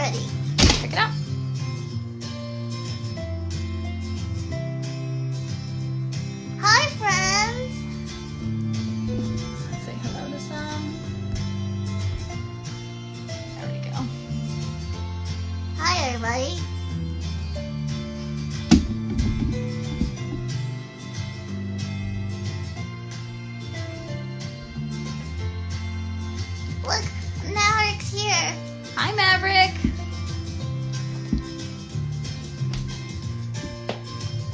ready. Check it out. Hi, friends. Let's say hello to some. There we go. Hi, everybody. Look, Maveric's here. Hi, Maverick.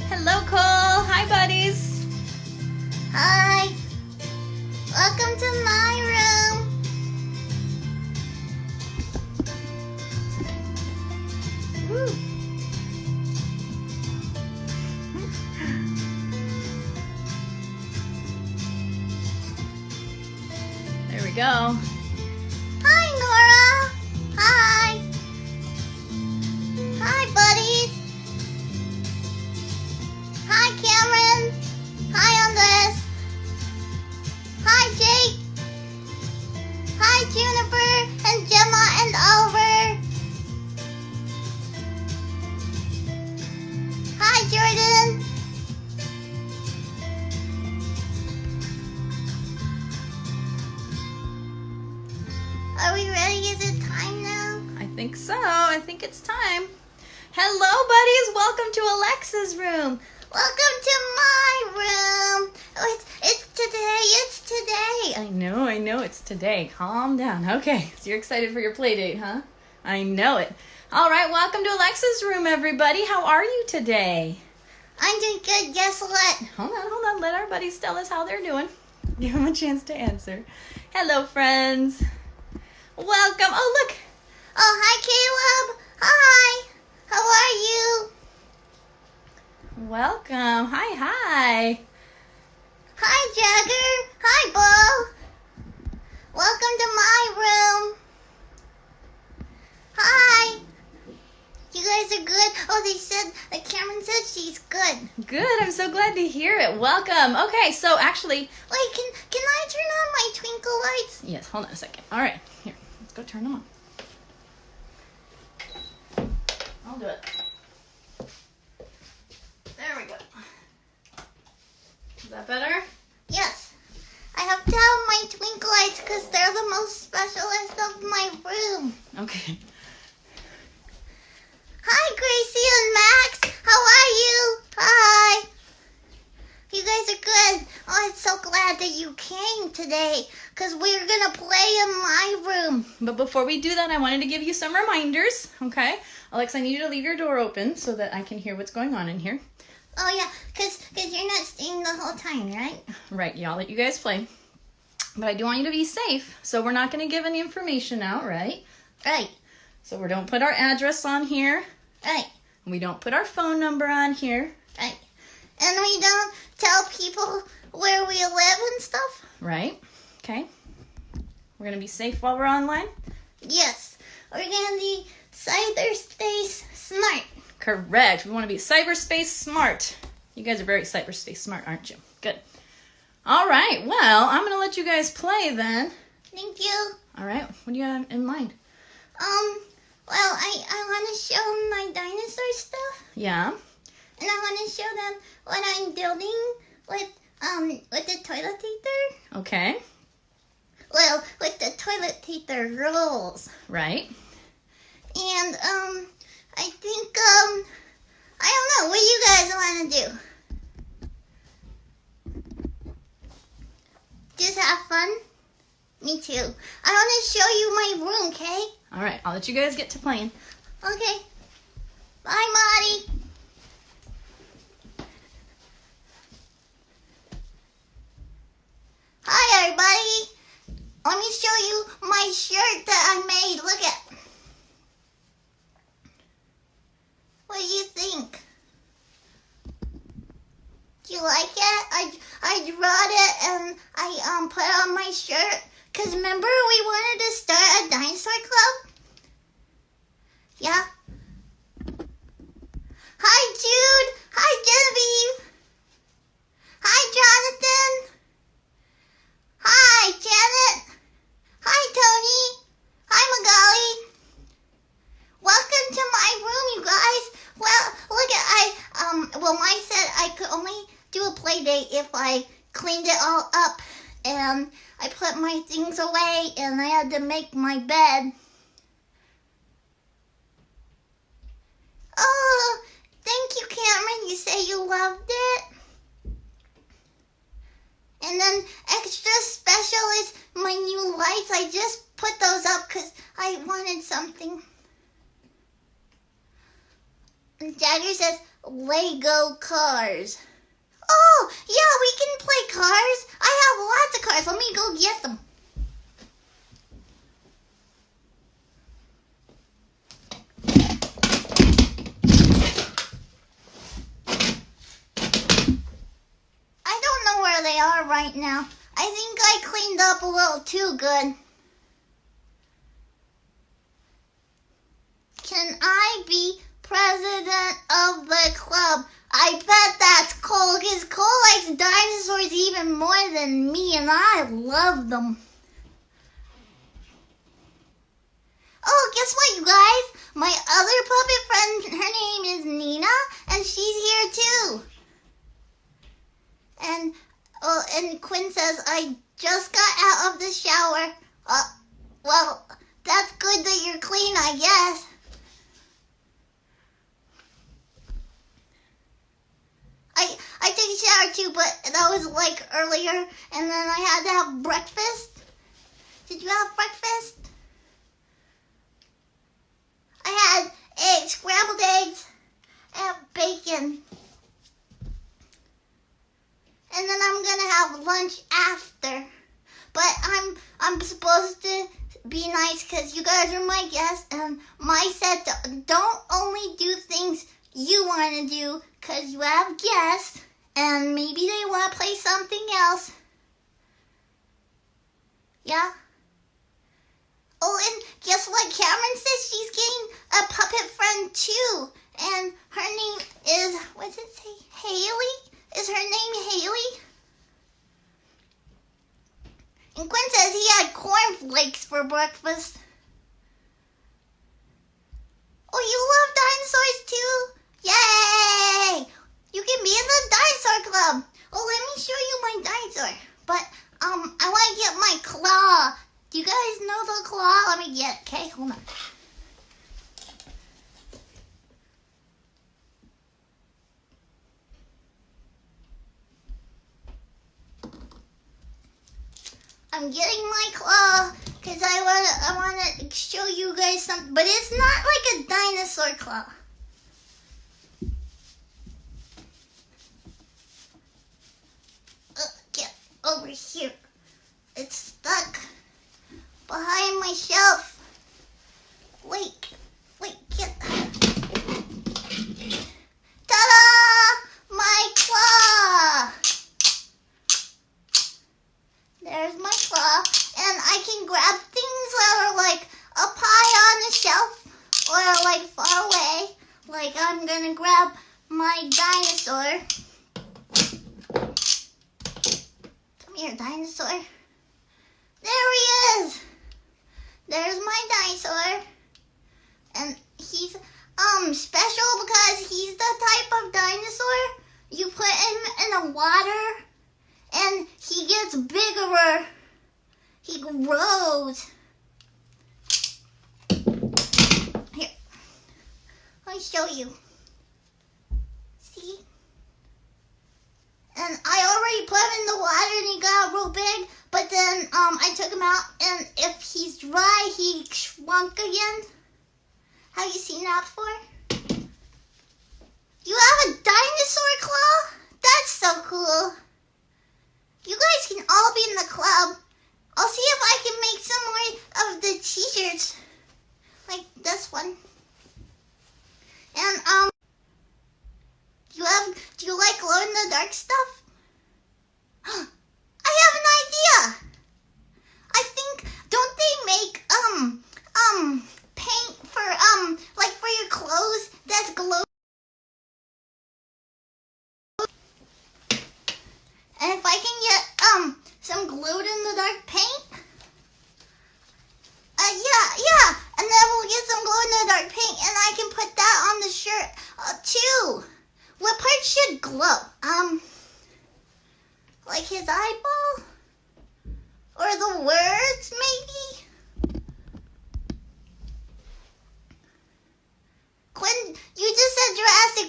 Hello, Cole. Hi, buddies. Hi. Welcome to my room. Woo. There we go. Hi, Nora. Hi. Hi, buddies. Hi, Cameron. Hi, Andres. Hi, Jake. Hi, Juniper and Gemma and Oliver. Hi, Jordan. Are we ready? Is it time now? I think so. I think it's time. Hello, buddies. Welcome to Alexa's room. Welcome to my room. Oh, it's today. It's today. I know. It's today. Calm down. Okay, so you're excited for your play date, huh? I know it. All right, welcome to Alexa's room, everybody. How are you today? I'm doing good. Guess what? Hold on. Let our buddies tell us how they're doing. Give them a chance to answer. Hello, friends. Welcome. Oh, look. Oh, hi, Caleb. Hi. How are you? Welcome. Hi. Hi, Jagger. Hi, Bo. Welcome to my room. Hi. You guys are good. Oh, they said that Cameron said she's good. Good. I'm so glad to hear it. Welcome. Okay, so actually, Wait, can I turn on my twinkle lights? yes, hold on a second. All right, here. Let's go turn them on. I'll do it. There we go. Is that better? Yes. I have to have my twinkle lights because they're the most specialist of my room. Okay. Hi, Gracie and Max. How are you? Hi. You guys are good. Oh, I'm so glad that you came today because we're going to play in my room. But before we do that, I wanted to give you some reminders, okay? Alexa, I need you to leave your door open so that I can hear what's going on in here. Oh, yeah, because you're not staying the whole time, right? Right, yeah, I'll let you guys play. But I do want you to be safe, so we're not going to give any information out, right? Right, So we don't put our address on here. right, We don't put our phone number on here. right. And we don't tell people where we live and stuff? Right? Okay. We're going to be safe while we're online? Yes. We're going to be cyberspace smart. Correct. We want to be cyberspace smart. You guys are very cyberspace smart, aren't you? Good. All right. Well, I'm going to let you guys play then. Thank you. All right. What do you have in mind? Well, I want to show them my dinosaur stuff. Yeah. And I want to show them what I'm building with the toilet paper. Okay. Well, with the toilet paper rolls. Right. And I think I don't know. What do you guys want to do? Just have fun. Me too. I want to show you my room, okay? All right. I'll let you guys get to playing. Okay. Bye, Marty. Hi, everybody. Let me show you my shirt that I made. Look at. What do you think? Do you like it? I brought it and I put it on my shirt. Cause remember we wanted to start a dinosaur club? Yeah. Hi, Jude. Hi, Genevieve. Hi, Jonathan. Hi, Janet. Hi, Tony. Hi, Magali. play date if I cleaned it all up and I put my things away and I had to make my bed. Oh, thank you, Cameron. You say you loved it. And then extra special is my new lights. I just put those up because I wanted something. And Jagger says Lego cars. Oh, yeah, we can play cars. I have lots of cars. Let me go get them. I don't know where they are right now. I think I cleaned up a little too good. Can I be president of the club? I bet that's Cole, because Cole likes dinosaurs even more than me, and I love them. Oh, guess what, you guys? My other puppet friend, her name is Nina, and she's here too. And Quinn says, I just got out of the shower. Well, that's good that you're clean, I guess. I took a shower too, but that was like earlier, and then I had to have breakfast. Did you have breakfast? I had eggs, scrambled eggs, and bacon. And then I'm gonna have lunch after. But I'm supposed to be nice because you guys are my guests, and my set don't only do things you want to do because you have guests and maybe they want to play something else. Yeah? Oh, and guess what? Cameron says she's getting a puppet friend too. And her name is, what does it say? Haley? Is her name Haley? And Quinn says he had cornflakes for breakfast. Oh, you love dinosaurs too? Yay! You can be in the dinosaur club. Oh, let me show you my dinosaur. But I want to get my claw. Do you guys know the claw? Let me get. Okay, hold on. I'm getting my claw because I want to show you guys something, but it's not like a dinosaur claw. Get over here. It's stuck behind my shelf. Wait, get. Ta-da! My claw! There's my claw, and I can grab things that are like up high on the shelf or like far away. Like I'm gonna grab my dinosaur. Come here, dinosaur. There he is. There's my dinosaur, and he's special because he's the type of dinosaur you put him in the water. And he gets bigger. He grows. Here. Let me show you. See? And I already put him in the water and he got real big. But then I took him out. And if he's dry, he shrunk again. Have you seen that before? You have a dinosaur claw? That's so cool. You guys can all be in the club. I'll see if I can make some more of the t-shirts. Like this one. And do you like glow in the dark stuff? I have an idea. I think, don't they make paint for like for your clothes that's glow? And if I can get some glowed in the dark paint, yeah, and then we'll get some glow in the dark paint, and I can put that on the shirt too. What part should glow?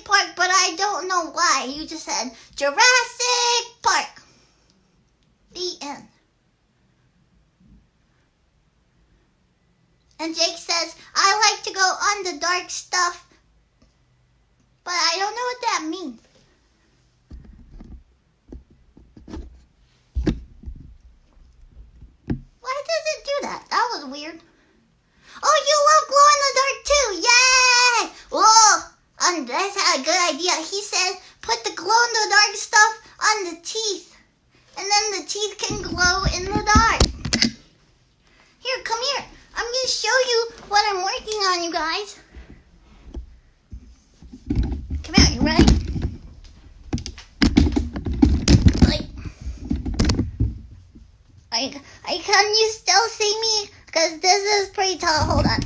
Jurassic Park, but I don't know why. You just said Jurassic Park. The end. And Jake says, I like to go on the dark stuff, but I don't know what that means. Why does it do that? That was weird. Oh, you love glow in the dark too. Yay! Whoa! That's a good idea. He said, put the glow in the dark stuff on the teeth, and then the teeth can glow in the dark. Here, come here. I'm going to show you what I'm working on, you guys. Come here, you ready? Can you still see me? Because this is pretty tall. Hold on.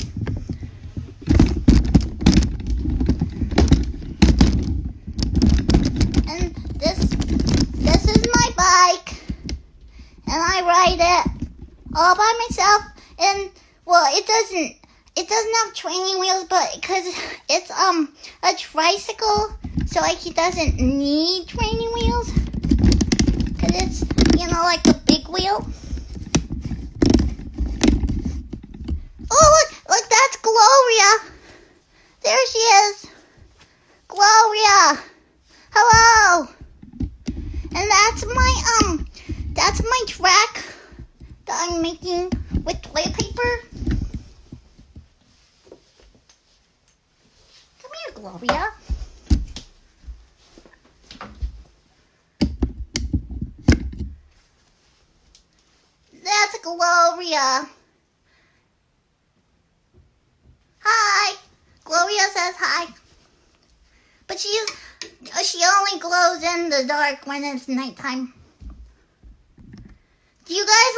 And this is my bike. And I ride it all by myself. And well, it doesn't have training wheels, but because it's a tricycle, so like it doesn't need training wheels, because it's like a big wheel. Oh look, that's Gloria. There she is, Gloria. Hello. And that's my track that I'm making with toilet paper. Come here, Gloria. That's Gloria. Hi. Gloria says hi. But she only glows in the dark when it's nighttime. Do you guys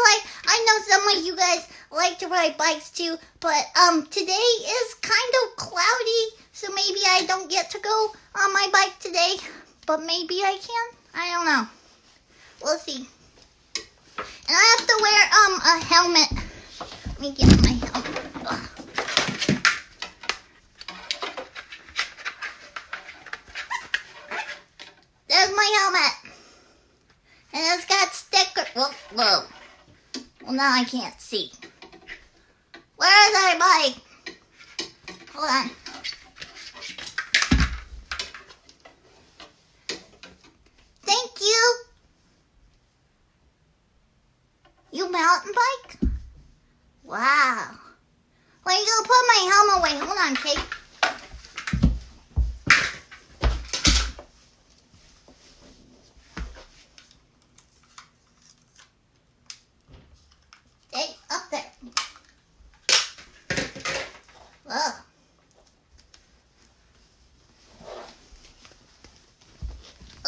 I know some of you guys like to ride bikes too, but today is kind of cloudy, so maybe I don't get to go on my bike today, but maybe I can. I don't know. We'll see. And I have to wear a helmet. Let me get my helmet. Ugh. There's my helmet. And it's got stickers. Whoa. Well, now I can't see. Where is our bike? Hold on. Thank you. You mountain bike? Wow. Where are you going to put my helmet away? Hold on, Kate. Stay up there. Whoa.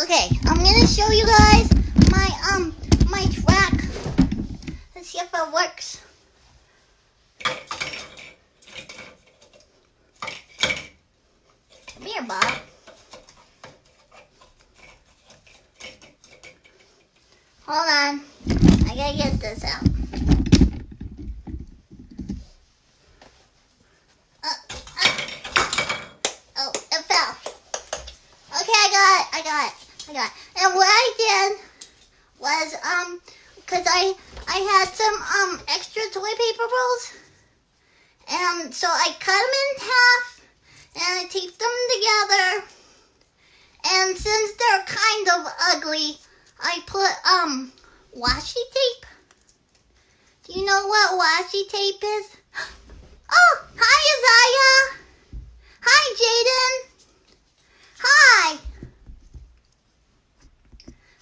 Okay, I'm gonna show you guys my track. Let's see if it works. Come here, Bob. Hold on. I gotta get this out. Oh, it fell. Okay, I got it. And what I did was, cause I had some, extra toilet paper rolls. And so I cut them in half and I taped them together. And since they're kind of ugly, I put, washi tape. Do you know what washi tape is? Oh, hi, Isaiah. Hi, Jaden. Hi.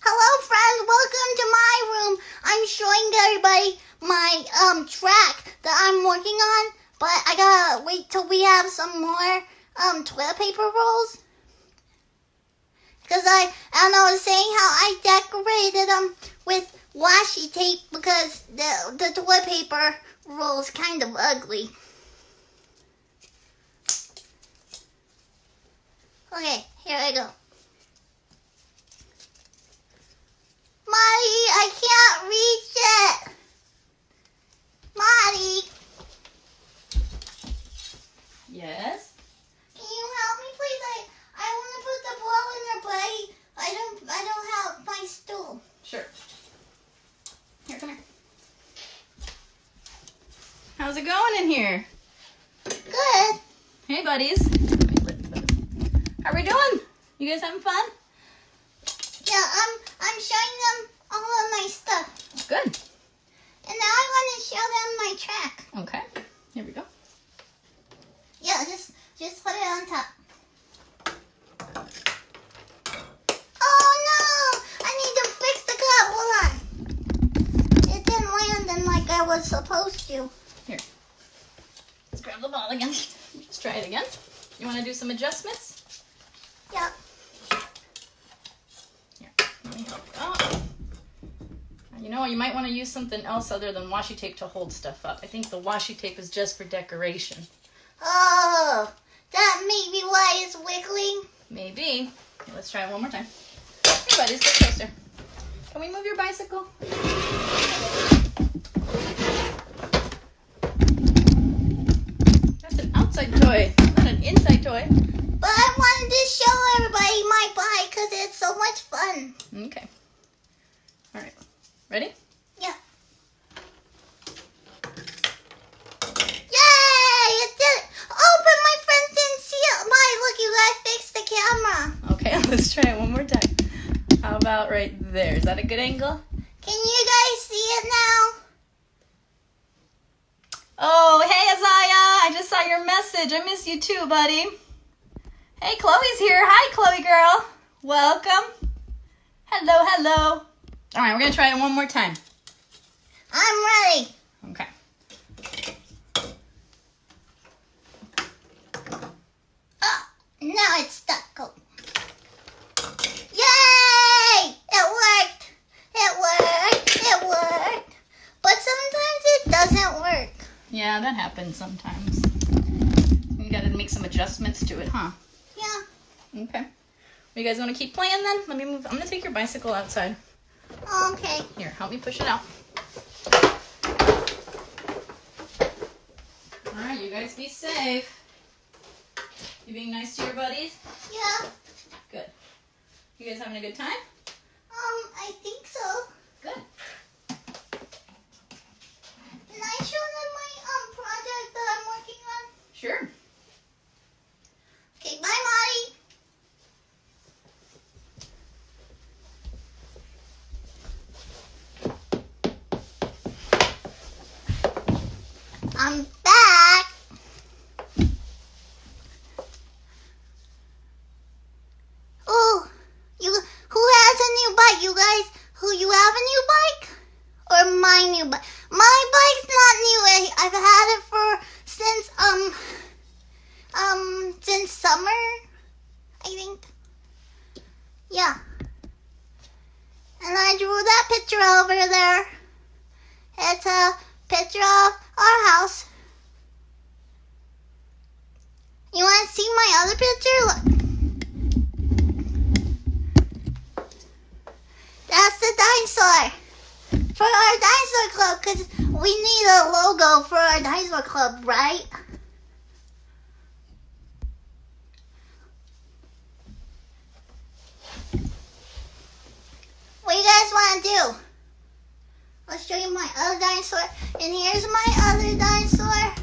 Hello, friends. Welcome to my room. I'm showing everybody my track that I'm working on, but I gotta wait till we have some more toilet paper rolls. Because I was saying how I decorated them with washi tape because the toilet paper roll is kind of ugly. Okay, here I go. Marty, I can't reach it. Marty. Yes? Can you help me, please? I want to it going in here? Good. Hey, buddies. How are we doing? You guys having fun? Yeah, I'm showing them all of my stuff. Good. And now I want to show them my track. Okay. Here we go. Yeah, just put it on top. Oh no! I need to fix the cup. Hold on. It didn't land in like I was supposed to. Here. Let's grab the ball again. Let's try it again. You want to do some adjustments? Yeah. Here, let me help you out. You know, you might want to use something else other than washi tape to hold stuff up. I think the washi tape is just for decoration. Oh, that may be why it's wiggling. Maybe. Okay, let's try it one more time. Hey, buddies, get closer. Can we move your bicycle? That's an outside toy, not an inside toy. But I wanted to show everybody my bike because it's so much fun. Okay. All right. Ready? Yeah. Yay! It did it. Oh, but my friends didn't see it. Look, you guys fixed the camera. Okay, let's try it one more time. How about right there? Is that a good angle? Can you guys see it now? Oh, hey, Isaiah. I just saw your message. I miss you too, buddy. Hey, Chloe's here. Hi, Chloe girl. Welcome. Hello, hello. All right, we're going to try it one more time. I'm ready. Okay. Oh, now it's stuck. Go. Yay! It worked. It worked. It worked. But sometimes it doesn't work. Yeah, that happens sometimes. You got to make some adjustments to it, huh? Yeah. Okay. You guys want to keep playing then? Let me move. I'm going to take your bicycle outside. Okay. Here, help me push it out. All right, you guys be safe. You being nice to your buddies? Yeah. Good. You guys having a good time? I think so. Good. Can I show them my project that I'm working on? Sure. Okay, bye, Molly. I'm back. Oh, who has a new bike? You guys, you have a new bike? Or my new bike? My bike's not new. I've had it for since summer, I think. Yeah. And I drew that picture over there. It's a picture of our house. You want to see my other picture? Look. That's the dinosaur. For our dinosaur club, because we need a logo for our dinosaur club, right? What do you guys want to do? I'll show you my other dinosaur. And here's my other dinosaur.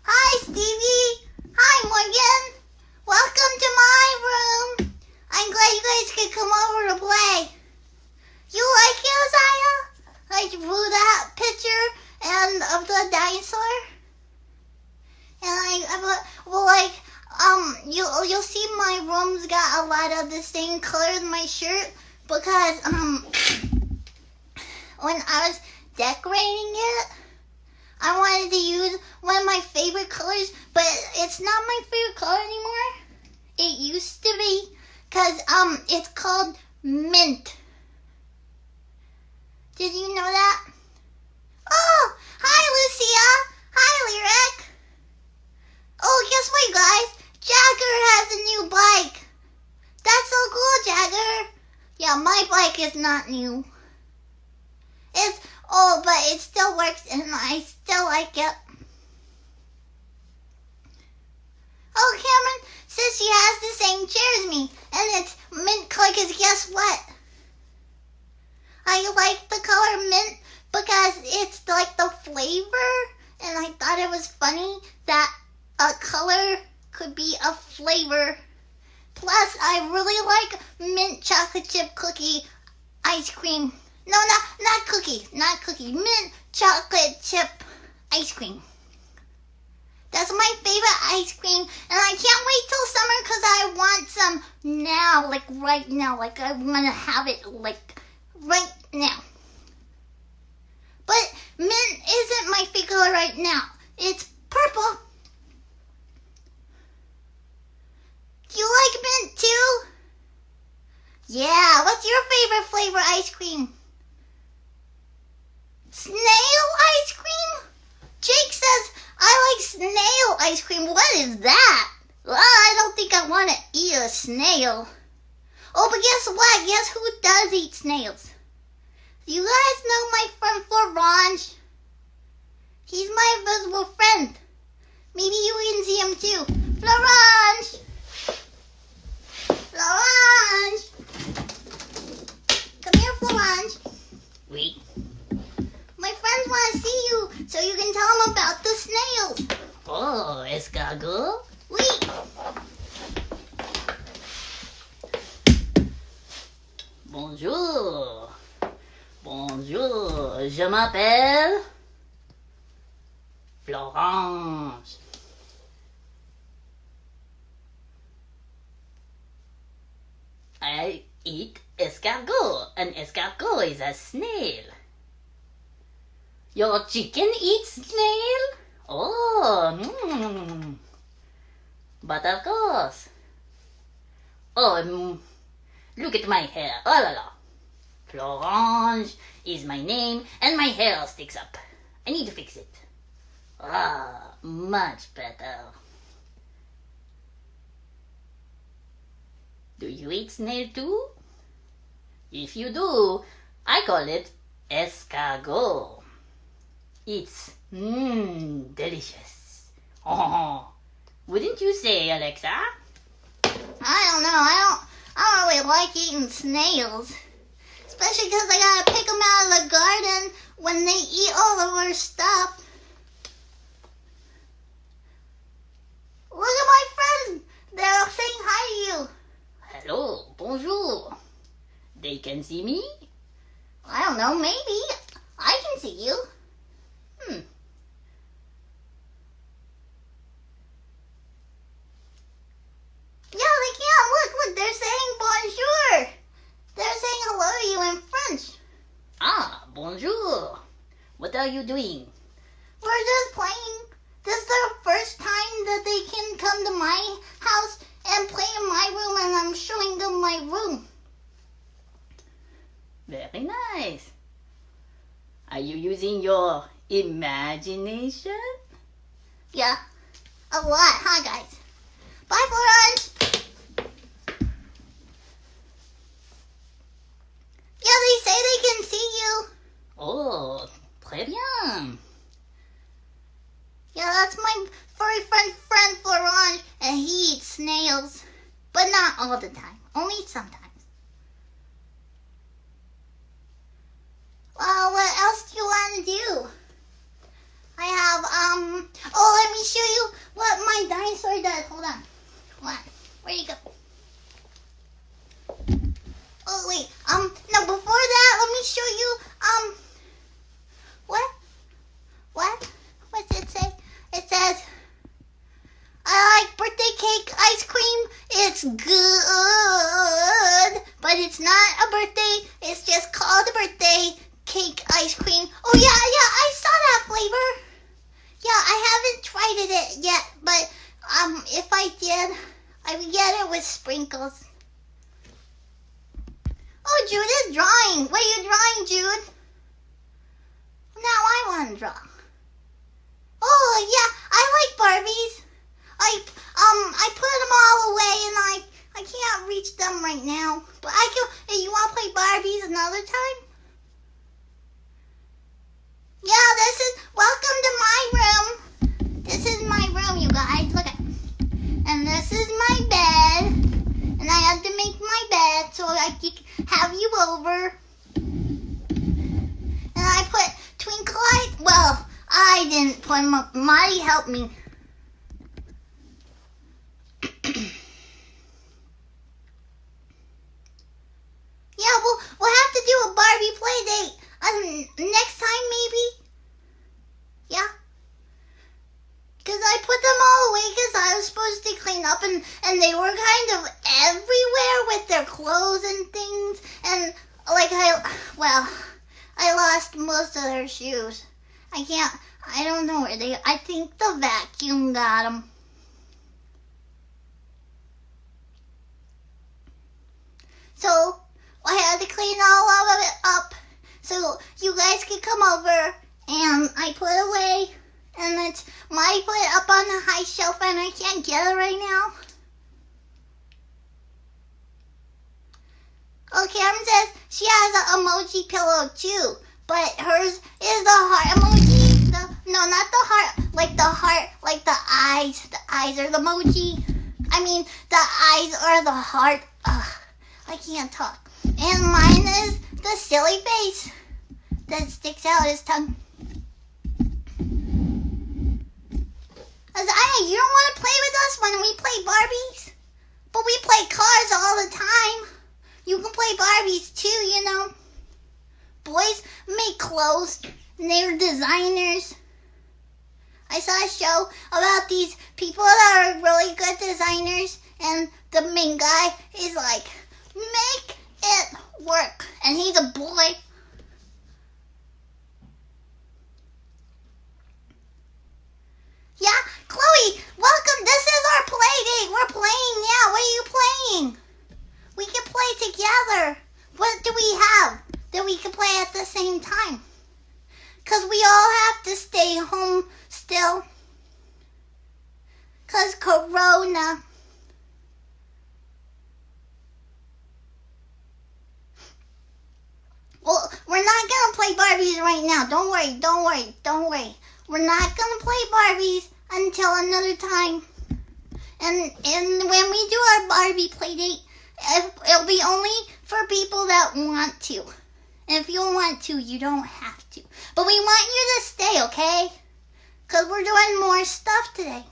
Hi, Stevie. Hi, Morgan. Welcome to my room. I'm glad you guys could come over to play. You like it, Isaiah? I drew that picture and of the dinosaur. And you'll see my room's got a lot of the same color as my shirt because when I was decorating it, I wanted to use one of my favorite colors, but it's not my favorite color anymore. It used to be, cause it's called mint. Did you know that? Oh, hi Lucia. Hi Lyric. Oh, guess what, guys? Jagger has a new bike. That's so cool, Jagger. Yeah, my bike is not new. It's old, but it still works, and I still like it. Oh, Cameron says she has the same chair as me, and it's mint color, 'cause guess what? I like the color mint because it's like the flavor, and I thought it was funny that a color could be a flavor. Plus, I really like mint chocolate chip cookie ice cream. No, not cookie, mint chocolate chip ice cream. That's my favorite ice cream, and I can't wait till summer because I want some now, like right now. Like I want to have it like right now. But mint isn't my favorite color right now. It's purple. Do you like mint too? Yeah, what's your favorite flavor ice cream? Snail ice cream? Jake says I like snail ice cream. What is that? Well, I don't think I want to eat a snail. Oh, but guess what? Guess who does eat snails? Do you guys know my friend Florange? He's my invisible friend. Maybe you can see him too. Florange! Florange! Come here, Florange. Oui. My friends want to see you so you can tell them about the snails. Oh, escargot? Oui. Bonjour. Bonjour. Je m'appelle Florence. I eat escargot. An escargot is a snail. Your chicken eats snail? Oh, But of course. Oh, look at my hair. Oh la la. Florence is my name and my hair sticks up. I need to fix it. Ah, much better. Do you eat snail too? If you do, I call it escargot. It's delicious. Oh, wouldn't you say, Alexa? I don't know. I don't really like eating snails. Especially because I gotta pick them out of the garden when they eat all of our stuff. Look at my friends. They're saying hi to you. Hello, bonjour. They can see me? I don't know. Maybe. I can see you. Yeah, they can. Look. They're saying bonjour. They're saying hello to you in French. Ah, bonjour. What are you doing? We're just playing. This is their first time that they can come to my house and play in my room, and I'm showing them my room. Very nice. Are you using your imagination? Yeah, a lot, huh, guys? Bye, Florence. Yeah, they say they can see you. Oh, très bien. Yeah, that's my furry friend Florence, and he eats snails. But not all the time, only sometimes. Well, what else do you want to do? I have, oh, let me show you what my dinosaur does. Hold on. Where you go? Oh, wait, no, before that, let me show you, what's it say? It says, I like birthday cake ice cream. It's good, but it's not a birthday. It's just called a birthday cake ice cream. Oh, yeah, I saw that flavor. Yeah, I haven't tried it yet, but, if I did, I would get it with sprinkles. Oh, Jude is drawing. What are you drawing, Jude? Now I want to draw. Oh, yeah, I like Barbies. I put them all away and I can't reach them right now. But I can, hey, you want to play Barbies another time? Yeah, welcome to my room. This is my room, you guys. Look at, and this is my bed. And I had to make my bed so I could have you over. I didn't put them up. Marty helped me. Yeah, we'll have to do a Barbie play date next time maybe. Yeah. Because I put them all away because I was supposed to clean up and they were kind of everywhere with their clothes and things. And like I lost most of their shoes. I don't know where I think the vacuum got them. So I had to clean all of it up so you guys could come over, and I put it away, and it's Marty put it up on the high shelf and I can't get it right now. Oh, Cameron says she has an emoji pillow too, but hers is the heart emoji. No, not the heart, like the eyes. The eyes are the emoji. I mean, the eyes are the heart. Ugh, I can't talk. And mine is the silly face that sticks out his tongue. Hey, you don't want to play with us when we play Barbies? But we play cars all the time. You can play Barbies too, you know. Boys make clothes, and they're designers. I saw a show about these people that are really good designers, and the main guy is like, make it work. And he's a boy. Yeah, Chloe, welcome. This is our play date. We're playing now. What are you playing? We can play together. What do we have that we can play at the same time? Because we all have to stay home still. Because Corona. Well, we're not going to play Barbies right now. Don't worry. We're not going to play Barbies until another time. And when we do our Barbie play date, it'll be only for people that want to. And if you don't want to, you don't have to. But we want you to stay, okay? Because we're doing more stuff today.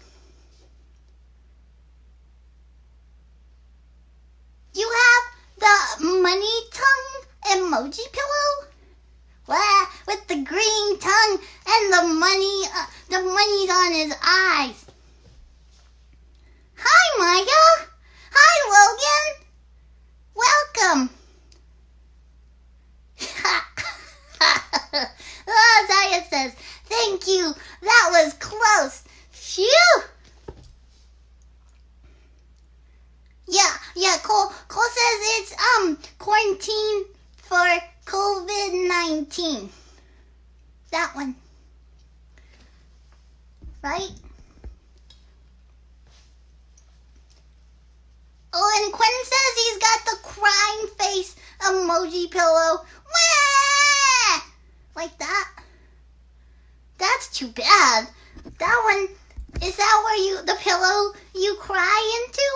You have the money tongue emoji pillow? With the green tongue and the money's on his eyes. Hi, Maya. Hi, Logan. Welcome. Oh, Zaya says, thank you. That was close. Phew. Yeah, Cole says it's quarantine for COVID-19. That one. Right? Oh, and Quinn says he's got the crying face emoji pillow. Wah! Like that. That's too bad. That one, is that where the pillow you cry into?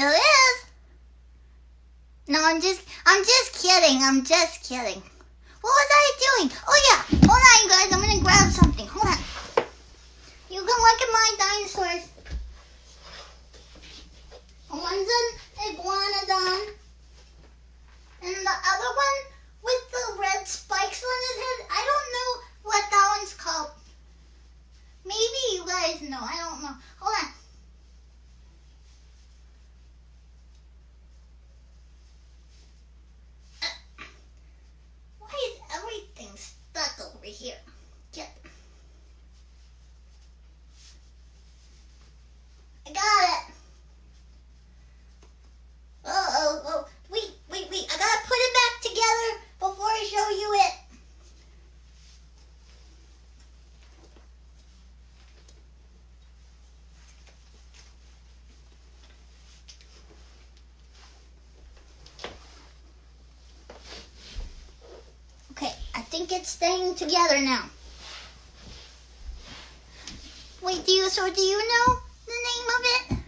It is. No, I'm just kidding. What was I doing? Oh yeah. Hold on, you guys. I'm gonna grab something. Hold on. You can look at my dinosaurs. One's an iguanodon, and the other one with the red spikes on his head. I don't know what that one's called. Maybe you guys know. I don't know. Hold on. Why is everything stuck over here? I got it. Oh, wait. I gotta put it back together before I show you it. Okay, I think it's staying together now. Wait, do you know the name of it?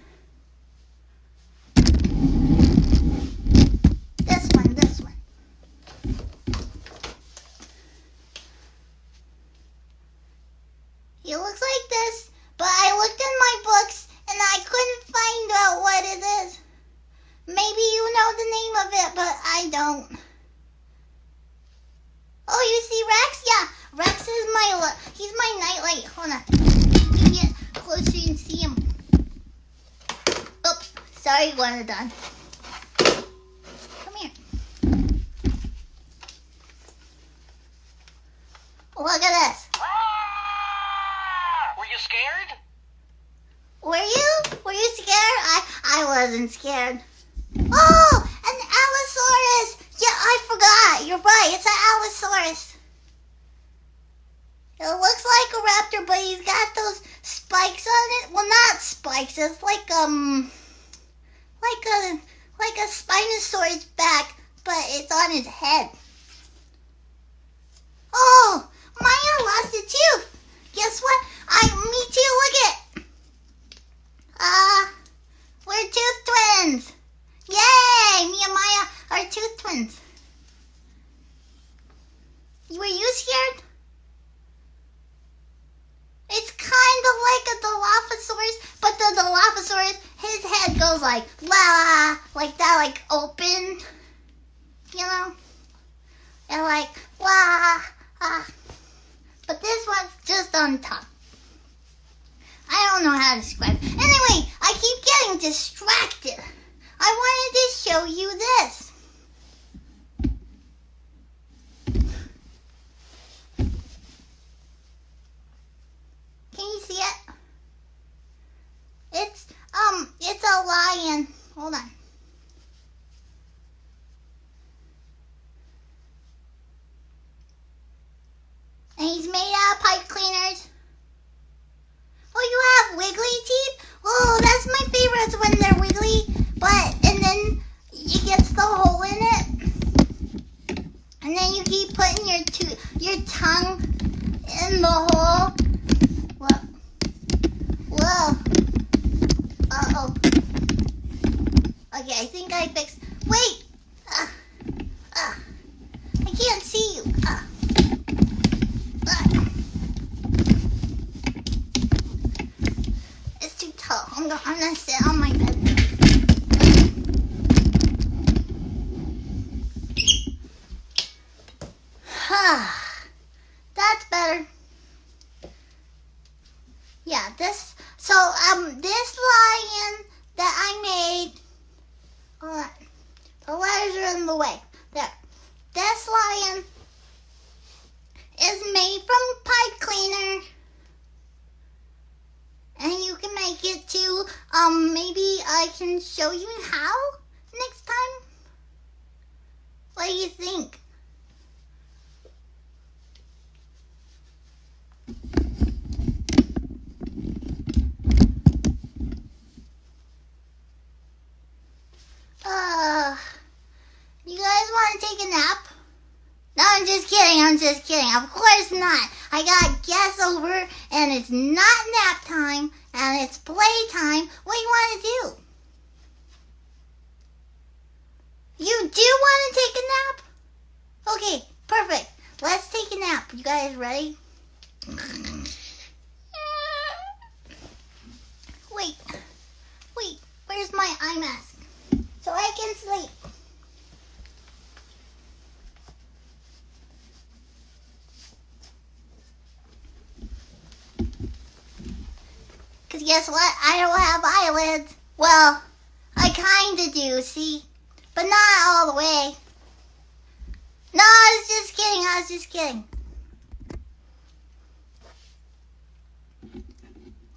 Sorry, Iguanodon. Come here. Look at this. Were you scared? Were you? Were you scared? I wasn't scared. Oh, an Allosaurus. Yeah, I forgot. You're right. It's an Allosaurus. It looks like a raptor, but he's got those spikes on it. Well, not spikes. It's like a Spinosaurus back, but it's on his head. Oh, Maya lost a tooth. Guess what? Me too. Look it. We're tooth twins. Yay! Me and Maya are tooth twins. Were you scared? It's kind of like a Dilophosaurus, but the Dilophosaurus, his head goes like, la, like that, like open, you know? And like, la, but this one's just on top. I don't know how to describe it. Anyway, I keep getting distracted. I wanted to show you this. Can you see it? It's a lion. Hold on. And he's made out of pipe cleaners. Oh, you have wiggly teeth? Oh, that's my favorites when they're wiggly. And then it gets the hole in it. And then you keep putting your tongue in the hole. Whoa. Uh-oh. Okay, I think I fixed... Wait! I can't see you. It's too tall. I'm gonna sit on my bed. That's better. Yeah, this lion that I made, hold on, the letters are in the way. There. This lion is made from pipe cleaner. And you can make it too. Maybe I can show you how next time. What do you think? You guys want to take a nap? No, I'm just kidding. Of course not. I got guests over and it's not nap time and it's play time. What do you want to do? You do want to take a nap? Okay, perfect. Let's take a nap. You guys ready? Wait, where's my eye mask? So I can sleep. Because guess what? I don't have eyelids. Well, I kinda do, see? But not all the way. No, I was just kidding.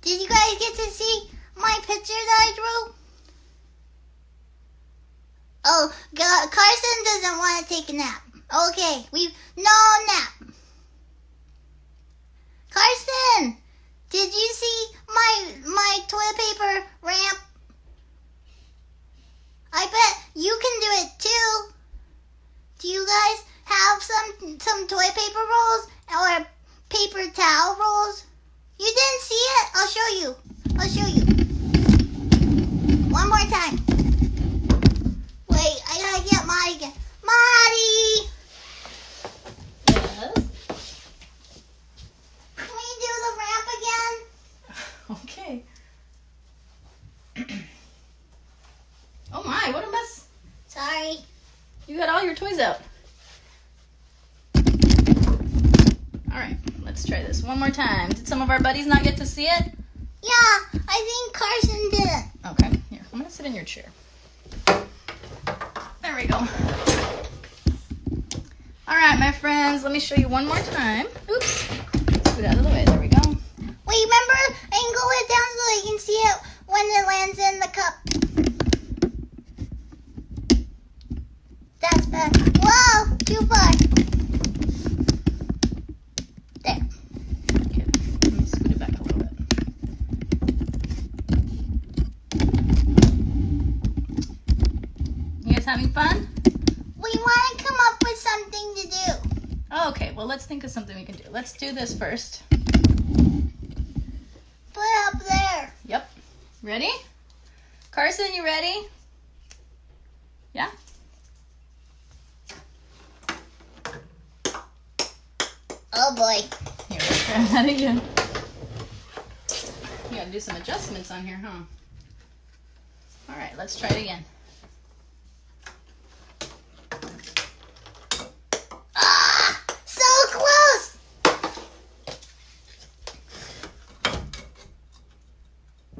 Did you guys get to see my picture that I drew? Oh, Carson doesn't want to take a nap. Okay, no nap. Carson, did you see my toilet paper ramp? I bet you can do it too. Do you guys have some toilet paper rolls or paper towel rolls? You didn't see it? I'll show you. One more time. Wait, I gotta get Marty again. Marty! Yes? Can we do the ramp again? Okay. Oh my, what a mess. Sorry. You got all your toys out. Alright, let's try this one more time. Did some of our buddies not get to see it? Yeah, I think Carson did it. Okay, here, I'm gonna sit sit in your chair. There we go. All right, my friends, let me show you one more time. Oops, scoot out of the way. There we go. Wait, remember, angle it down so you can see it when it lands in the cup. That's bad. Whoa, too far. There. Okay, let me scoot it back a little bit. You guys having fun? We want to come up with something to do. Oh, okay, well, let's think of something we can do. Let's do this first. Put it up there. Yep. Ready? Carson, you ready? Yeah? Oh boy. Here, let's try that again. You gotta do some adjustments on here, huh? All right, let's try it again. Ah! So close!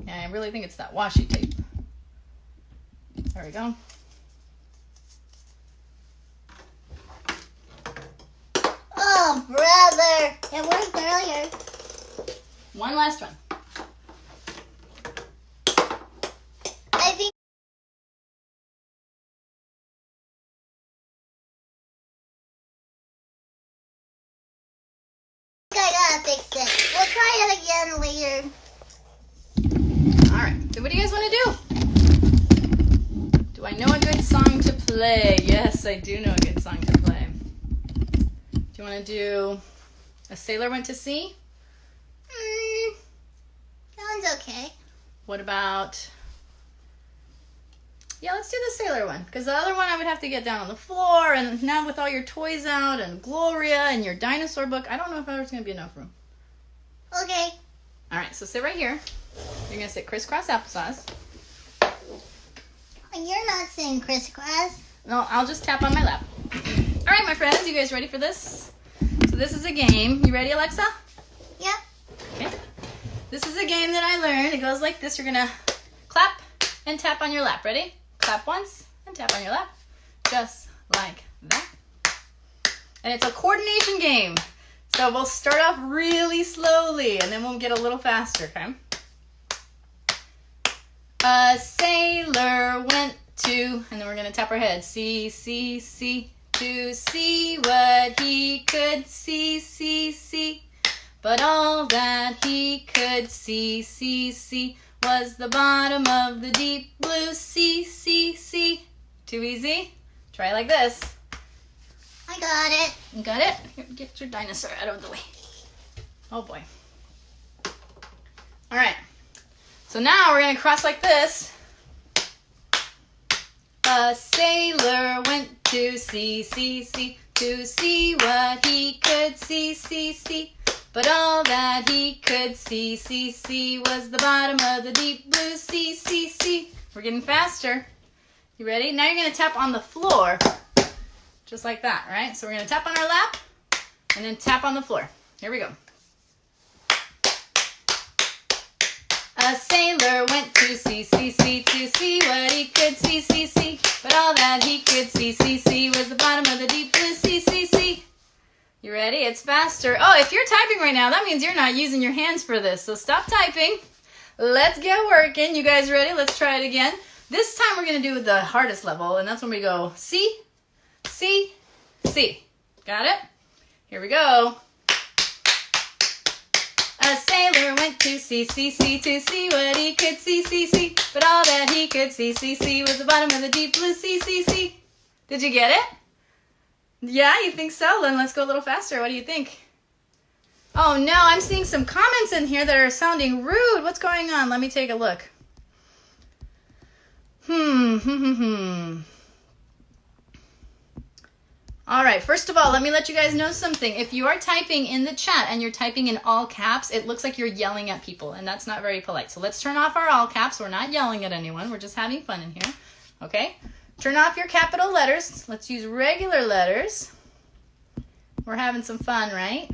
Yeah, I really think it's that washi tape. There we go. Oh, brother. It worked earlier. One last one. I think I gotta fix it. We'll try it again later. All right, so what do you guys want to do? Do I know a good song to play? Yes, I do know a good song to play. Do you want to do A Sailor Went to Sea? That one's okay. What about... Yeah, let's do the sailor one. Because the other one I would have to get down on the floor. And now with all your toys out and Gloria and your dinosaur book, I don't know if there's going to be enough room. Okay. All right, so sit right here. You're going to sit crisscross applesauce. You're not saying crisscross. No, I'll just tap on my lap. All right, my friends, you guys ready for this? So this is a game. You ready, Alexa? Yep. Okay. This is a game that I learned. It goes like this. You're going to clap and tap on your lap. Ready? Clap once and tap on your lap. Just like that. And it's a coordination game. So we'll start off really slowly and then we'll get a little faster, okay? A sailor went to, and then we're going to tap our head. See, to see what he could see. But all that he could see was the bottom of the deep blue sea. Too easy? Try it like this. I got it. You got it? Here, get your dinosaur out of the way. Oh boy. All right. So now we're going to cross like this. A sailor went to sea, to see what he could see. But all that he could see was the bottom of the deep blue sea. We're getting faster. You ready? Now you're going to tap on the floor. Just like that, right? So we're going to tap on our lap and then tap on the floor. Here we go. A sailor went to sea, to see what he could see. But all that he could see was the bottom of the deep blue sea. You ready? It's faster. Oh, if you're typing right now, that means you're not using your hands for this. So stop typing. Let's get working. You guys ready? Let's try it again. This time we're going to do the hardest level, and that's when we go see. Got it? Here we go. A sailor went to sea, to see what he could see. But all that he could see was the bottom of the deep blue sea. Did you get it? Yeah, you think so? Then let's go a little faster. What do you think? Oh no, I'm seeing some comments in here that are sounding rude. What's going on? Let me take a look. All right, first of all, let me let you guys know something. If you are typing in the chat and you're typing in all caps, it looks like you're yelling at people, and that's not very polite. So let's turn off our all caps. We're not yelling at anyone. We're just having fun in here, okay? Turn off your capital letters. Let's use regular letters. We're having some fun, right?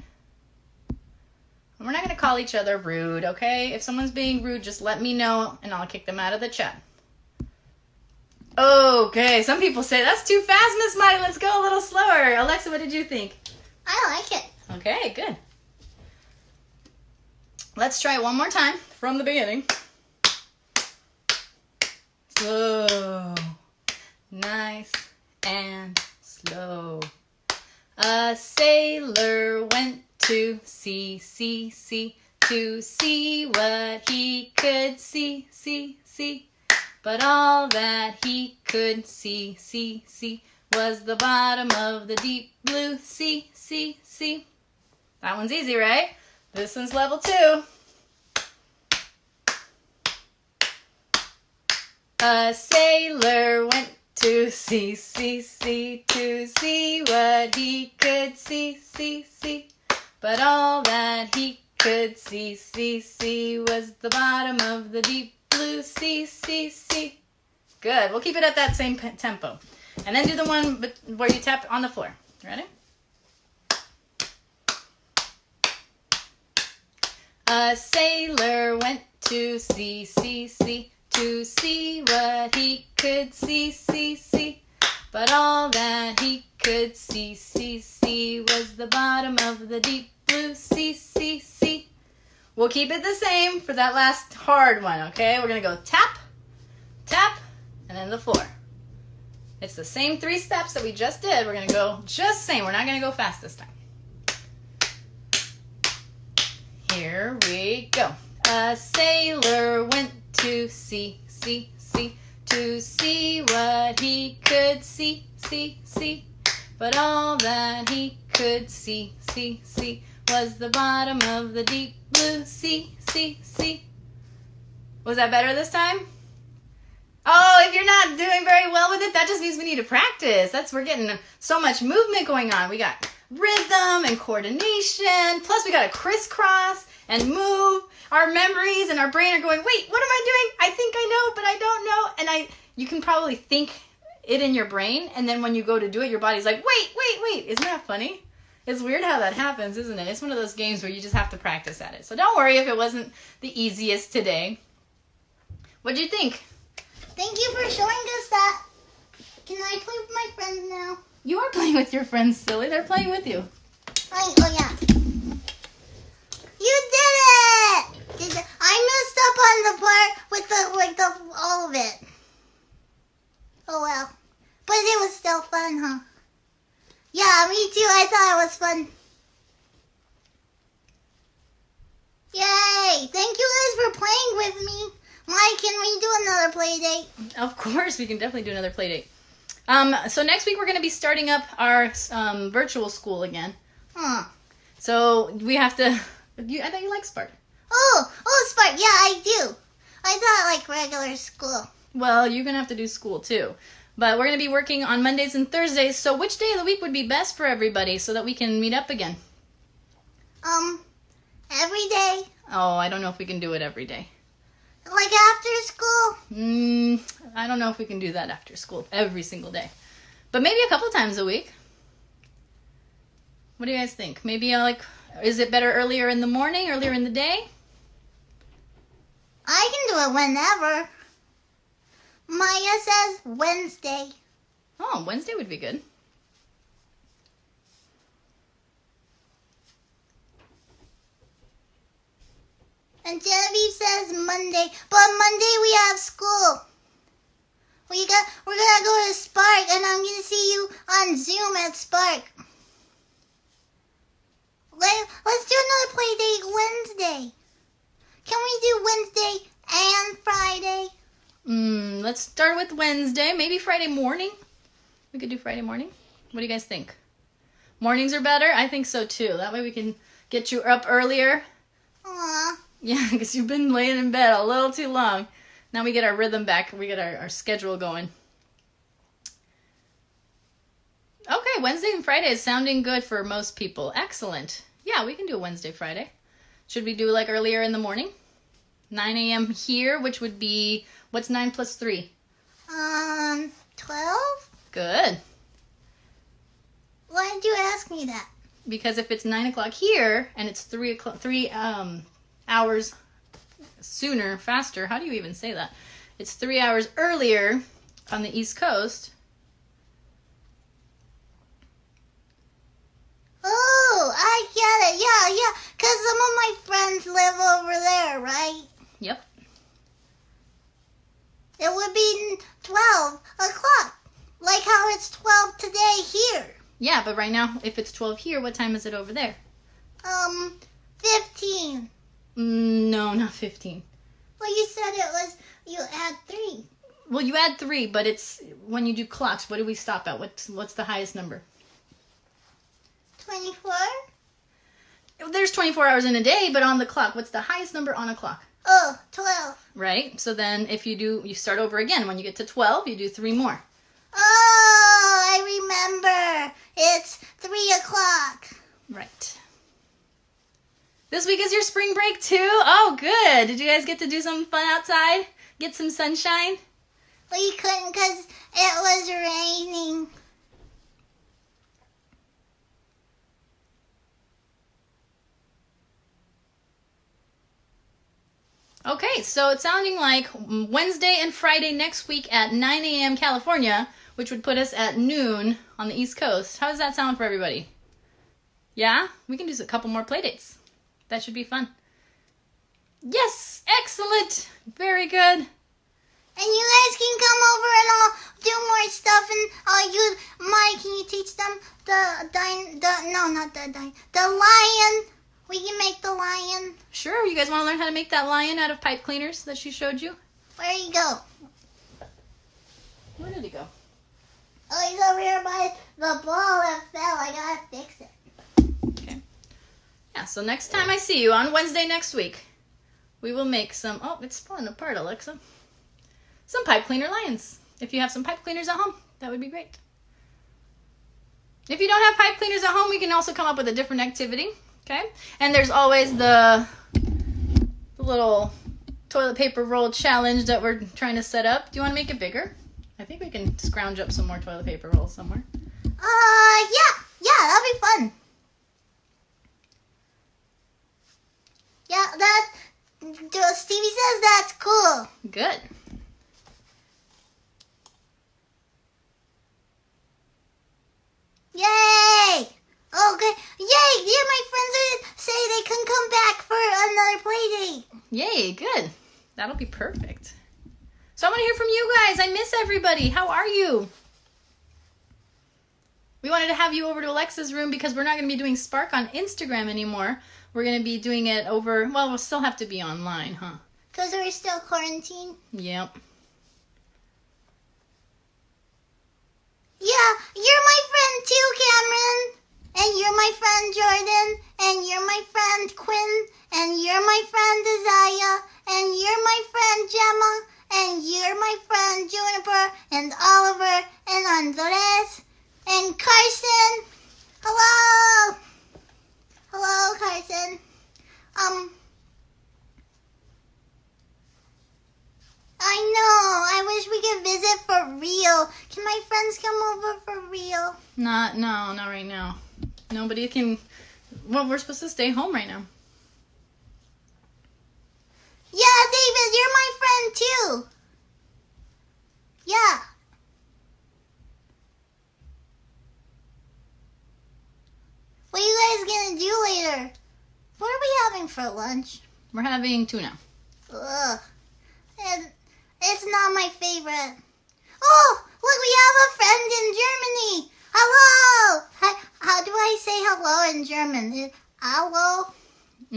And we're not going to call each other rude, okay? If someone's being rude, just let me know, and I'll kick them out of the chat. Okay, some people say that's too fast, Miss Mighty. Let's go a little slower. Alexa, what did you think? I like it. Okay, good. Let's try it one more time from the beginning. Slow. Nice and slow. A sailor went to sea, to see what he could see. But all that he could see was the bottom of the deep blue sea. That one's easy, right? This one's level 2. A sailor went to sea, to see what he could see. But all that he could see was the bottom of the deep blue sea. Good. We'll keep it at that same tempo. And then do the one where you tap on the floor. Ready? A sailor went to sea, to see what he could see. But all that he could see was the bottom of the deep blue sea. We'll keep it the same for that last hard one, okay? We're going to go tap, tap, and then the floor. It's the same 3 steps that we just did. We're going to go just same. We're not going to go fast this time. Here we go. A sailor went to sea, to see what he could see. But all that he could see was the bottom of the deep blue sea. Was that better this time? Oh, if you're not doing very well with it, that just means we need to practice. We're getting so much movement going on. We got rhythm and coordination, plus we got to crisscross and move. Our memories and our brain are going, wait, what am I doing? I think I know, but I don't know. And you can probably think it in your brain, and then when you go to do it, your body's like, wait. Isn't that funny? It's weird how that happens, isn't it? It's one of those games where you just have to practice at it. So don't worry if it wasn't the easiest today. What'd you think? Thank you for showing us that. Can I play with my friends now? You are playing with your friends, silly. They're playing with you. Oh yeah. You did it! I messed up on the part with the all of it. Oh well. But it was still fun, huh? Yeah, me too. I thought it was fun. Yay! Thank you guys for playing with me. Mike, can we do another play date? Of course, we can definitely do another play date. So next week we're going to be starting up our virtual school again. Huh. So we have to... I thought you liked Spark. Oh, Spark. Yeah, I do. I thought like regular school. Well, you're going to have to do school too. But we're going to be working on Mondays and Thursdays. So which day of the week would be best for everybody so that we can meet up again? Every day. Oh, I don't know if we can do it every day. Like after school? I don't know if we can do that after school every single day. But maybe a couple times a week. What do you guys think? Maybe is it better earlier in the morning, earlier in the day? I can do it whenever. Maya says Wednesday. Oh, Wednesday would be good. And Genevieve says Monday, but Monday we have school. We're gonna go to Spark, and I'm gonna see you on Zoom at Spark. Let's do another play date Wednesday. Can we do Wednesday and Friday? Let's start with Wednesday. Maybe Friday morning. We could do Friday morning. What do you guys think? Mornings are better? I think so too. That way we can get you up earlier. Aw. Yeah, because you've been laying in bed a little too long. Now we get our rhythm back. We get our schedule going. Okay, Wednesday and Friday is sounding good for most people. Excellent. Yeah, we can do a Wednesday, Friday. Should we do like earlier in the morning? 9 a.m. here, which would be, what's 9 plus 3? 12? Good. Why did you ask me that? Because if it's 9 o'clock here and it's 3 hours sooner, faster, how do you even say that? It's 3 hours earlier on the East Coast. Oh, I get it. Yeah. Because some of my friends live over there, right? Yep. It would be 12 o'clock. Like how it's 12 today here. Yeah, but right now, if it's 12 here, what time is it over there? 15. No, not 15. Well, you said it was, you add 3. Well, you add 3, but it's when you do clocks. What do we stop at? What's the highest number? 24? There's 24 hours in a day, but on the clock, what's the highest number on a clock? Oh, 12. Right? So then if you start over again. When you get to 12, you do 3 more. Oh, I remember. It's 3 o'clock. Right. This week is your spring break too? Oh, good. Did you guys get to do some fun outside? Get some sunshine? We couldn't because it was raining. Okay, so it's sounding like Wednesday and Friday next week at 9 a.m. California, which would put us at noon on the East Coast. How does that sound for everybody? Yeah? We can do a couple more play dates. That should be fun. Yes! Excellent! Very good. And you guys can come over and I'll do more stuff. And Mike, can you teach them the lion? We can make the lion. Sure, you guys want to learn how to make that lion out of pipe cleaners that she showed you? Where you go? Where did he go? Oh, he's over here by the ball that fell. I gotta fix it. Okay. Yeah, so next time I see you on Wednesday next week, we will make some... Oh, it's falling apart, Alexa. Some pipe cleaner lions. If you have some pipe cleaners at home, that would be great. If you don't have pipe cleaners at home, we can also come up with a different activity. Okay? And there's always the little toilet paper roll challenge that we're trying to set up. Do you want to make it bigger? I think we can scrounge up some more toilet paper rolls somewhere. Yeah, that'll be fun. Yeah, Stevie says that's cool. Good. Yay! Okay, yay! Yeah, my friends say they can come back for another play date. Yay, good. That'll be perfect. So I want to hear from you guys. I miss everybody. How are you? We wanted to have you over to Alexa's room because we're not going to be doing Spark on Instagram anymore. We're going to be doing it over, well, we'll still have to be online, huh? Because we're still quarantined. Yep. Yeah, you're my friend too, Cameron. And you're my friend Jordan. And you're my friend Quinn. And you're my friend Isaiah. And you're my friend Gemma. And you're my friend Juniper. And Oliver. And Andres. And Carson. Hello. Hello, Carson. I know. I wish we could visit for real. Can my friends come over for real? Not right now. Nobody can, well, we're supposed to stay home right now. Yeah, David, you're my friend too. Yeah. What are you guys gonna do later? What are we having for lunch? We're having tuna. Ugh. It's not my favorite. Oh, look, we have a friend in Germany. Hello. How do I say hello in German? Hallo?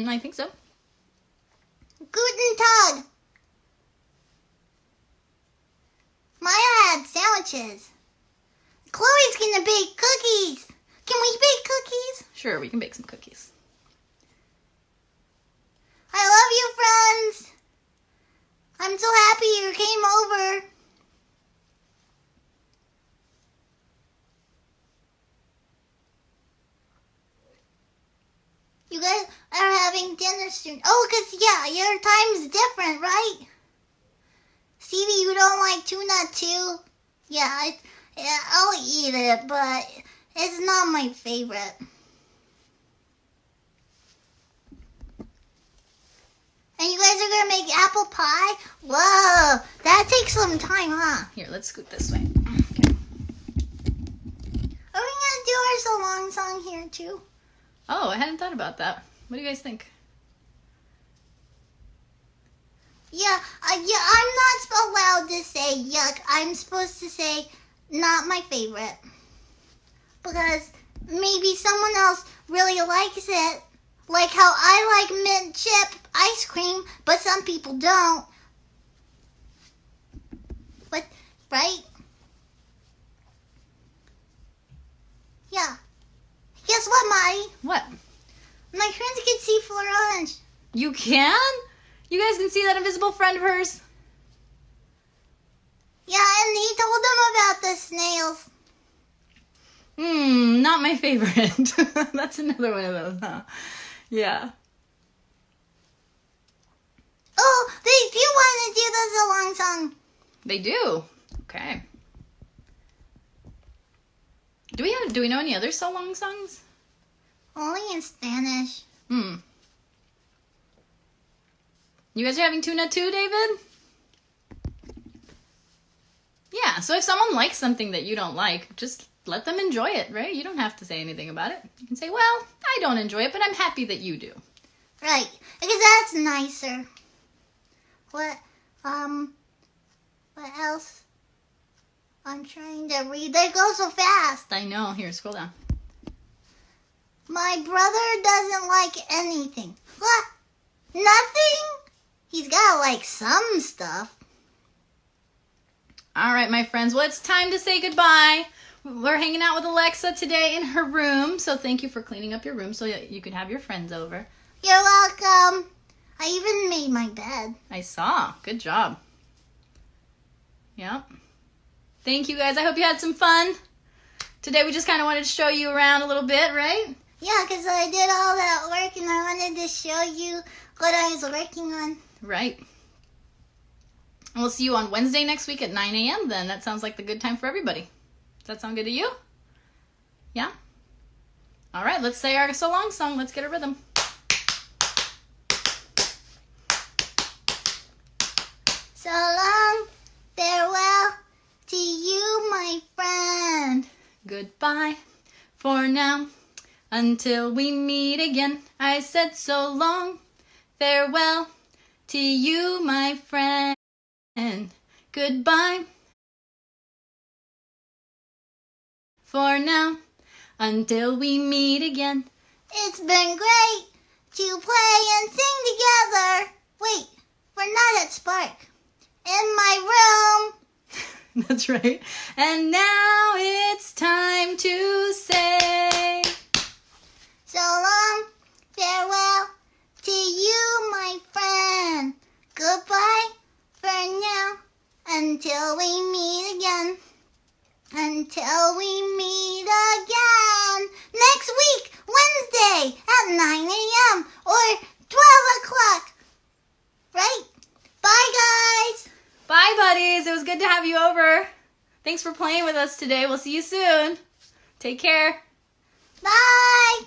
I think so. Guten Tag. Maya had sandwiches. Chloe's gonna bake cookies. Can we bake cookies? Sure, we can bake some cookies. I love you, friends. I'm so happy you came over. You guys are having dinner soon. Oh, because, yeah, your time's different, right? Stevie, you don't like tuna, too? Yeah, I'll eat it, but it's not my favorite. And you guys are gonna make apple pie? Whoa, that takes some time, huh? Here, let's scoot this way. Okay. Are we gonna do our so long song here too? Oh, I hadn't thought about that. What do you guys think? Yeah, I'm not allowed to say yuck. I'm supposed to say not my favorite. Because maybe someone else really likes it. Like how I like mint chip ice cream, but some people don't. But, right? Yeah. Guess what, Marty? What? My friends can see for orange. You can? You guys can see that invisible friend of hers? Yeah, and he told them about the snails. Not my favorite. That's another one of those, huh? Yeah. Oh, they do want to do the so long song. They do. Okay. Do we know any other so long songs? Only in Spanish. You guys are having tuna too, David? Yeah, so if someone likes something that you don't like, just let them enjoy it, right? You don't have to say anything about it. You can say, well, I don't enjoy it, but I'm happy that you do. Right, because that's nicer. What else? I'm trying to read. They go so fast. I know. Here, scroll down. My brother doesn't like anything. What? Nothing? He's gotta like some stuff. All right, my friends. Well, it's time to say goodbye. We're hanging out with Alexa today in her room, so thank you for cleaning up your room so you could have your friends over. You're welcome. I even made my bed. I saw. Good job. Yep. Thank you, guys. I hope you had some fun. Today we just kind of wanted to show you around a little bit, right? Yeah, because I did all that work and I wanted to show you what I was working on. Right. And we'll see you on Wednesday next week at 9 a.m. then. That sounds like the good time for everybody. Does that sound good to you? Yeah? All right, let's say our so long song. Let's get a rhythm. So long, farewell to you, my friend. Goodbye for now. Until we meet again. I said so long, farewell to you, my friend. Goodbye for now. Until we meet again. It's been great to play and sing together. Wait, we're not at Spark. In my room. That's right. And now it's time to say so long, farewell to you, my friend. Goodbye for now, until we meet again. Until we meet again. Next week, Wednesday at 9 a.m. or 12 o'clock. Right? Bye, guys. bye, buddies. It was good to have you over. Thanks for playing with us today. We'll see you soon. Take care. Bye.